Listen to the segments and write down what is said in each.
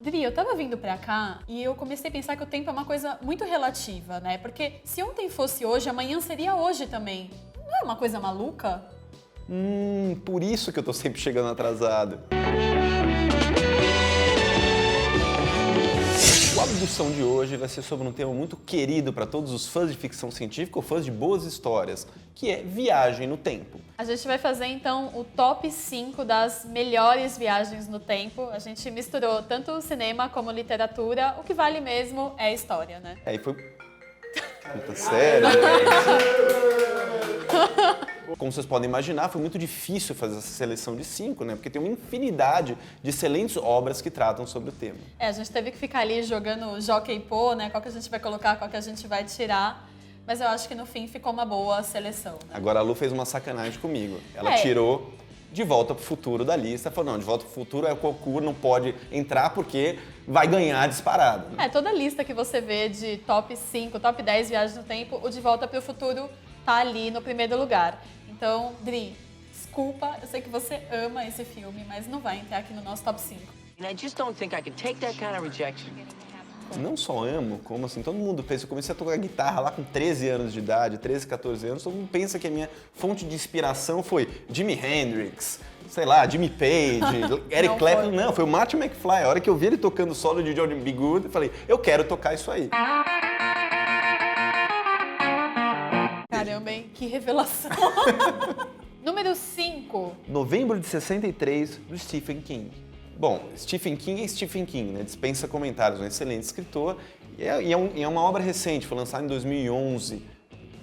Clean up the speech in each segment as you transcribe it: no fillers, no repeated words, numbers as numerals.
Dri, eu tava vindo pra cá e eu comecei a pensar que o tempo é uma coisa muito relativa, né? Porque se ontem fosse hoje, amanhã seria hoje também. Não é uma coisa maluca? Por isso que eu tô sempre chegando atrasado. O Abdução de hoje vai ser sobre um tema muito querido para todos os fãs de ficção científica ou fãs de boas histórias, que é viagem no tempo. A gente vai fazer então o top 5 das melhores viagens no tempo. A gente misturou tanto cinema como literatura. O que vale mesmo é a história, né? Aí foi... Puta, sério? Como vocês podem imaginar, foi muito difícil fazer essa seleção de 5, né? Porque tem uma infinidade de excelentes obras que tratam sobre o tema. A gente teve que ficar ali jogando jockey e pô, né? Qual que a gente vai colocar, qual que a gente vai tirar. Mas eu acho que no fim ficou uma boa seleção, né? Agora a Lu fez uma sacanagem comigo. Ela tirou De Volta pro Futuro da lista. Falou, não, De Volta pro Futuro é o concurso, não pode entrar porque vai ganhar disparado. Né? Toda lista que você vê de top 5, top 10 viagens no tempo, o De Volta pro Futuro tá ali no primeiro lugar. Então, Dri, desculpa, eu sei que você ama esse filme, mas não vai entrar aqui no nosso top 5. And I just don't think I can take that kind of rejection. Não só amo, como assim, todo mundo pensa, eu comecei a tocar guitarra lá com 13 anos de idade, 13, 14 anos, todo mundo pensa que a minha fonte de inspiração foi Jimi Hendrix, sei lá, Jimmy Page, Eric Clapton, não, foi o Marty McFly. A hora que eu vi ele tocando solo de Johnny B. Good, eu falei, eu quero tocar isso aí. Caramba, hein? Que revelação! Número 5. Novembro de 63, do Stephen King. Bom, Stephen King é Stephen King, né? Dispensa comentários, um excelente escritor. E é uma obra recente, foi lançada em 2011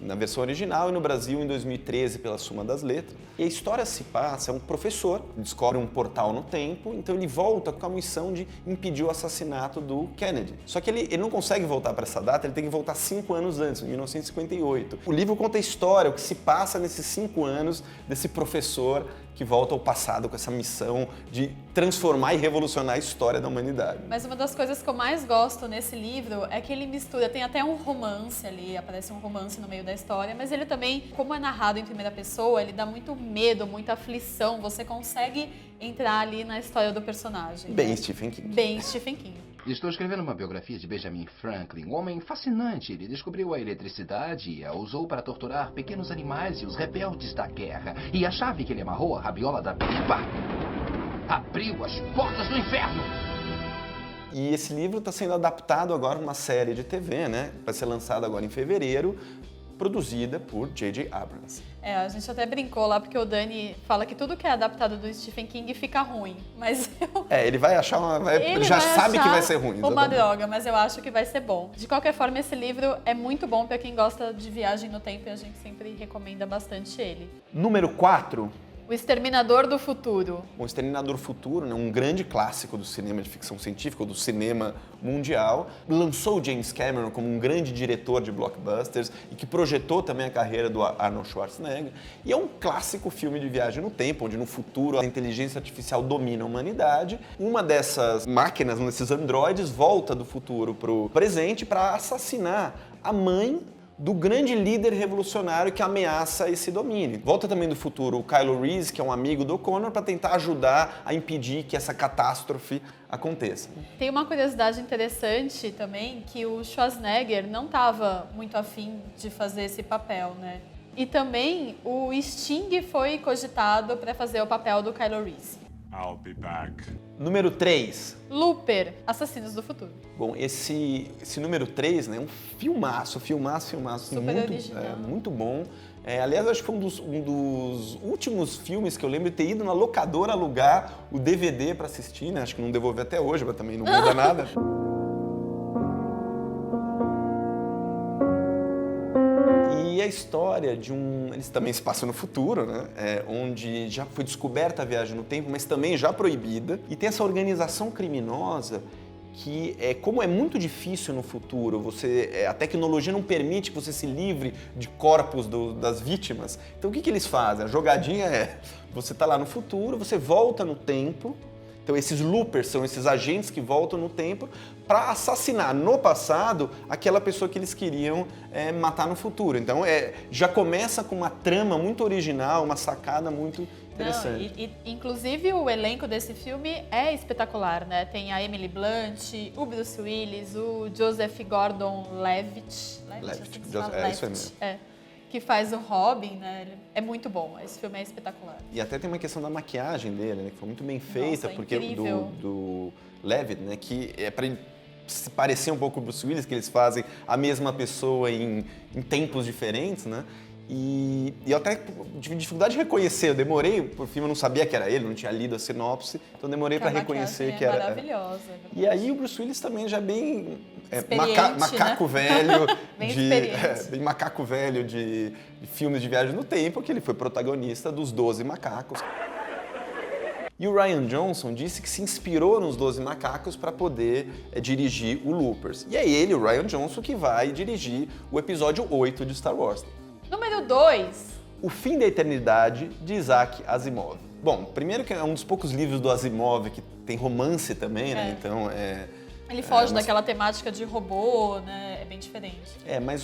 na versão original e no Brasil em 2013 pela Suma das Letras. E a história se passa, é um professor, descobre um portal no tempo, então ele volta com a missão de impedir o assassinato do Kennedy. Só que ele não consegue voltar para essa data, ele tem que voltar 5 anos antes, em 1958. O livro conta a história, o que se passa nesses 5 anos desse professor que volta ao passado com essa missão de transformar e revolucionar a história da humanidade. Mas uma das coisas que eu mais gosto nesse livro é que ele mistura, tem até um romance ali, aparece um romance no meio da história, mas ele também, como é narrado em primeira pessoa, ele dá muito medo, muita aflição, você consegue entrar ali na história do personagem. Bem, né? Stephen King. Bem Stephen King. Estou escrevendo uma biografia de Benjamin Franklin, um homem fascinante. Ele descobriu a eletricidade e a usou para torturar pequenos animais e os rebeldes da guerra. E a chave que ele amarrou à rabiola da pipa abriu as portas do inferno. E esse livro está sendo adaptado agora numa série de TV, né? Vai ser lançado agora em fevereiro, produzida por J.J. Abrams. A gente até brincou lá, porque o Dani fala que tudo que é adaptado do Stephen King fica ruim, mas eu... Ele vai achar ele já sabe que vai ser ruim. Uma exatamente. droga, mas eu acho que vai ser bom. De qualquer forma, esse livro é muito bom para quem gosta de viagem no tempo e a gente sempre recomenda bastante ele. Número 4. O Exterminador do Futuro. O Exterminador do Futuro, né, um grande clássico do cinema de ficção científica, ou do cinema mundial, lançou James Cameron como um grande diretor de blockbusters e que projetou também a carreira do Arnold Schwarzenegger. E é um clássico filme de viagem no tempo, onde no futuro a inteligência artificial domina a humanidade. Uma dessas máquinas, um desses androides, volta do futuro para o presente para assassinar a mãe do grande líder revolucionário que ameaça esse domínio. Volta também do futuro o Kylo Reese, que é um amigo do Connor, para tentar ajudar a impedir que essa catástrofe aconteça. Tem uma curiosidade interessante também, que o Schwarzenegger não estava muito afim de fazer esse papel, né? E também o Sting foi cogitado para fazer o papel do Kylo Reese. I'll be back. Número 3. Looper, Assassinos do Futuro. Bom, esse número 3, né, é um filmaço. Super original. Muito bom. Aliás, acho que foi um dos últimos filmes que eu lembro de ter ido na locadora alugar o DVD para assistir, né? Acho que não devolvi até hoje, mas também não muda nada. E a história de eles também se passam no futuro, né? Onde já foi descoberta a viagem no tempo, mas também já proibida. E tem essa organização criminosa que, como é muito difícil no futuro, a tecnologia não permite que você se livre de corpos das vítimas. Então o que eles fazem? A jogadinha você está lá no futuro, você volta no tempo. Então esses loopers são esses agentes que voltam no tempo para assassinar no passado aquela pessoa que eles queriam matar no futuro. Então já começa com uma trama muito original, uma sacada muito Interessante. Inclusive, o elenco desse filme é espetacular, né? Tem a Emily Blunt, o Bruce Willis, o Joseph Gordon-Levitt. Levitt, Assim é isso aí mesmo. Que faz o Robin, né? É muito bom. Esse filme é espetacular. E até tem uma questão da maquiagem dele, né? Que foi muito bem feita, porque incrível. do Levitt, né? Que é para ele se parecer um pouco com o Bruce Willis, que eles fazem a mesma pessoa em tempos diferentes, né? E eu até tive dificuldade de reconhecer, eu demorei, por fim eu não sabia que era ele, não tinha lido a sinopse, então demorei para reconhecer que era. Maravilhosa. E aí o Bruce Willis também já bem né? macaco velho, bem macaco velho de filmes de viagem no tempo, que ele foi protagonista dos 12 Macacos. E o Rian Johnson disse que se inspirou nos 12 Macacos para poder dirigir o Loopers. E é ele, o Rian Johnson, que vai dirigir o episódio 8 de Star Wars. Número 2. O Fim da Eternidade, de Isaac Asimov. Bom, primeiro que é um dos poucos livros do Asimov que tem romance também, né? Então Ele foge daquela temática de robô, né? É bem diferente. Mas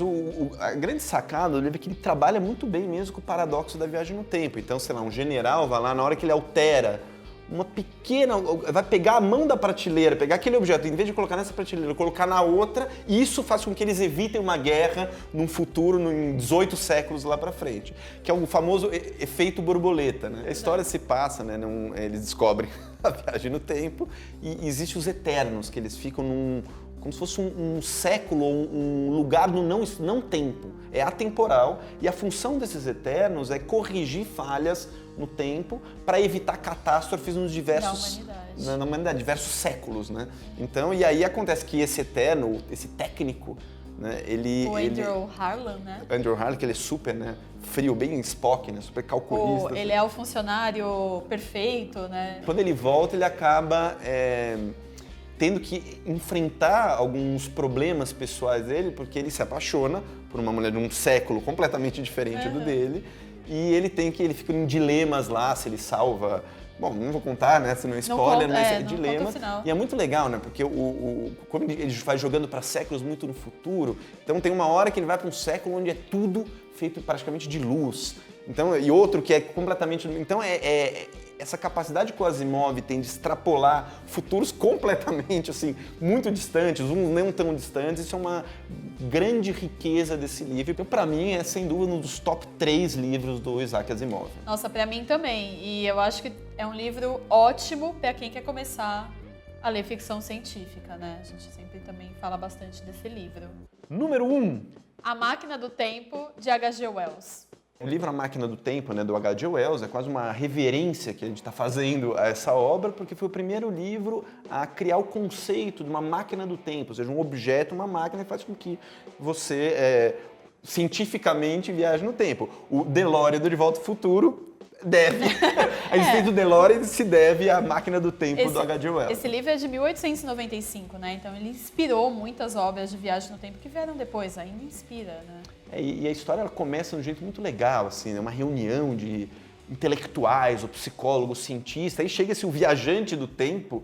a grande sacada do livro é que ele trabalha muito bem mesmo com o paradoxo da viagem no tempo. Então, sei lá, um general vai lá, na hora que ele altera uma pequena... vai pegar a mão da prateleira, pegar aquele objeto, em vez de colocar nessa prateleira, colocar na outra, e isso faz com que eles evitem uma guerra num futuro, em 18 séculos lá pra frente. Que é o famoso efeito borboleta, né? A história se passa, né? Eles descobrem a viagem no tempo e existem os Eternos, que eles ficam como se fosse um século ou um lugar no não tempo. É atemporal e a função desses Eternos é corrigir falhas no tempo para evitar catástrofes nos na humanidade, diversos séculos, né? Então, e aí acontece que esse Eterno, esse técnico, né, o Andrew Harlan, né? Andrew Harlan, que ele é super, né, frio, bem Spock, né, super calculista. Ele é o funcionário perfeito, né? Quando ele volta, ele acaba tendo que enfrentar alguns problemas pessoais dele, porque ele se apaixona por uma mulher de um século completamente diferente do dele, e ele fica em dilemas lá, se ele salva... Bom, não vou contar, né, se não é spoiler, mas é dilema. E é muito legal, né, porque como ele vai jogando para séculos muito no futuro, então tem uma hora que ele vai para um século onde é tudo feito praticamente de luz. Então, e outro que é completamente... Então, essa capacidade que o Asimov tem de extrapolar futuros completamente, assim, muito distantes, uns não tão distantes, isso é uma grande riqueza desse livro. Então, para mim, é sem dúvida um dos top 3 livros do Isaac Asimov. Nossa, para mim também. E eu acho que é um livro ótimo para quem quer começar a ler ficção científica, né? A gente sempre também fala bastante desse livro. Número 1. A Máquina do Tempo, de H.G. Wells. O livro A Máquina do Tempo, né, do H.G. Wells, é quase uma reverência que a gente está fazendo a essa obra, porque foi o primeiro livro a criar o conceito de uma máquina do tempo, ou seja, um objeto, uma máquina que faz com que você cientificamente viaje no tempo. O DeLorean do De Volta ao Futuro a existência do DeLorean se deve à Máquina do Tempo do H.G. Wells. Esse livro é de 1895, né? Então ele inspirou muitas obras de viagem no tempo que vieram depois, ainda inspira, né? E a história ela começa de um jeito muito legal, assim, né? Uma reunião de intelectuais, ou psicólogos, cientistas, aí chega o viajante do tempo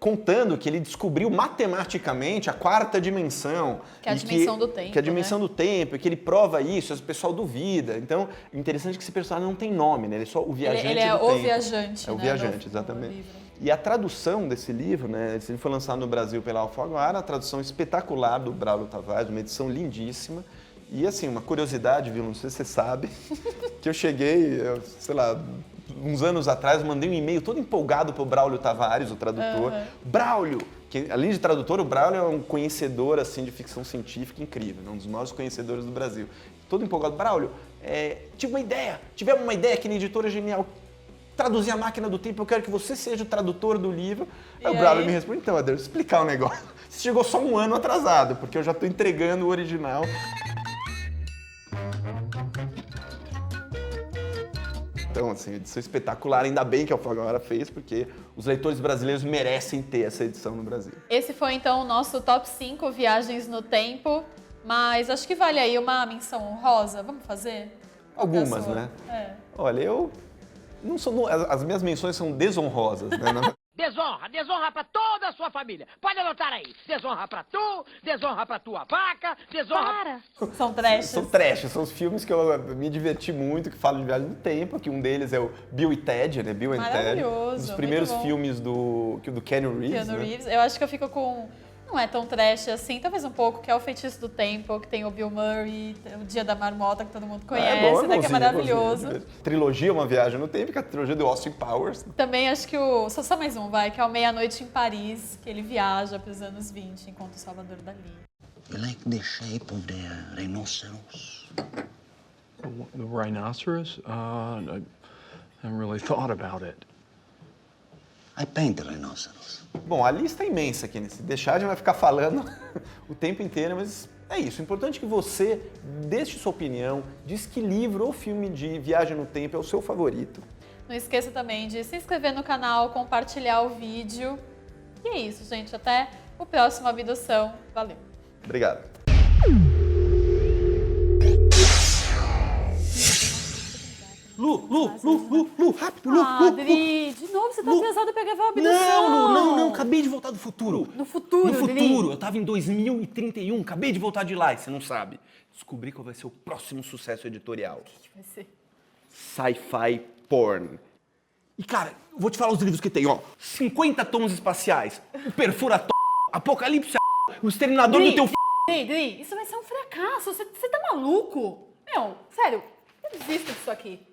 contando que ele descobriu matematicamente a 4ª dimensão. Que é a dimensão do tempo, que é a dimensão do tempo, e que ele prova isso, o pessoal duvida. Então, interessante que esse personagem não tem nome, né? Ele é só o viajante do tempo. Ele é o viajante, né? É o viajante, exatamente. E a tradução desse livro, né? Esse livro foi lançado no Brasil pela Alfaguara, a tradução espetacular do Braulio Tavares, uma edição lindíssima. E assim, uma curiosidade, viu? Não sei se você sabe, que eu cheguei, sei lá, uns anos atrás, mandei um e-mail todo empolgado pro Braulio Tavares, o tradutor. Braulio! Que, além de tradutor, o Braulio é um conhecedor assim, de ficção científica incrível, um dos maiores conhecedores do Brasil. Todo empolgado. Braulio, tivemos uma ideia aqui na Editora Genial, traduzir A Máquina do Tempo, eu quero que você seja o tradutor do livro. Aí o Braulio me responde, então, Adeus, explicar um negócio. Você chegou só um ano atrasado, porque eu já estou entregando o original. Então, assim, edição espetacular, ainda bem que a Alfaguara fez, porque os leitores brasileiros merecem ter essa edição no Brasil. Esse foi, então, o nosso top 5 viagens no tempo, mas acho que vale aí uma menção honrosa. Vamos fazer? Algumas, né? Olha, eu não sou... As minhas menções são desonrosas, né? Desonra, desonra pra toda a sua família. Pode anotar aí. Desonra pra tu, desonra pra tua vaca, desonra... São trashes. São trash, são os filmes que eu me diverti muito, que falam de viagem no tempo, que um deles é o Bill e Ted, né? Bill and Ted. Maravilhoso, Um dos muito primeiros bom. filmes do Keanu Reeves, Keanu né? Reeves. Eu acho que eu fico com... Não é tão trash assim, talvez um pouco, que é o Feitiço do Tempo, que tem o Bill Murray, o Dia da Marmota, que todo mundo conhece, bom, né, que é bonzinho, maravilhoso. bonzinho. Trilogia Uma Viagem no Tempo, que é a trilogia do Austin Powers. Também acho que só mais um, vai, que é o Meia-Noite em Paris, que ele viaja para os anos 20, enquanto o Salvador Dalí. You like the shape of the rhinoceros? The rhinoceros? I haven't really thought about it. I paint the rhinoceros. Bom, a lista é imensa aqui, né? Se deixar, a gente vai ficar falando o tempo inteiro, mas é isso. O importante é que você deixe sua opinião, diz que livro ou filme de viagem no tempo é o seu favorito. Não esqueça também de se inscrever no canal, compartilhar o vídeo. E é isso, gente. Até o próximo Abdução. Valeu! Obrigado. Lu, rápido, Lu. Adri, de novo você tá atrasado pra gravar o Abdução. Não, acabei de voltar do futuro. No futuro, No Adri. futuro, eu tava em 2031, acabei de voltar de lá, e você não sabe. Descobri qual vai ser o próximo sucesso editorial. Vai ser. Sci-fi porn. E cara, vou te falar os livros que tem, ó. 50 tons espaciais, o Perfuratório, Apocalipse, o Exterminador do teu Dri, isso vai ser um fracasso. Você tá maluco? Meu, sério, eu desisto disso aqui.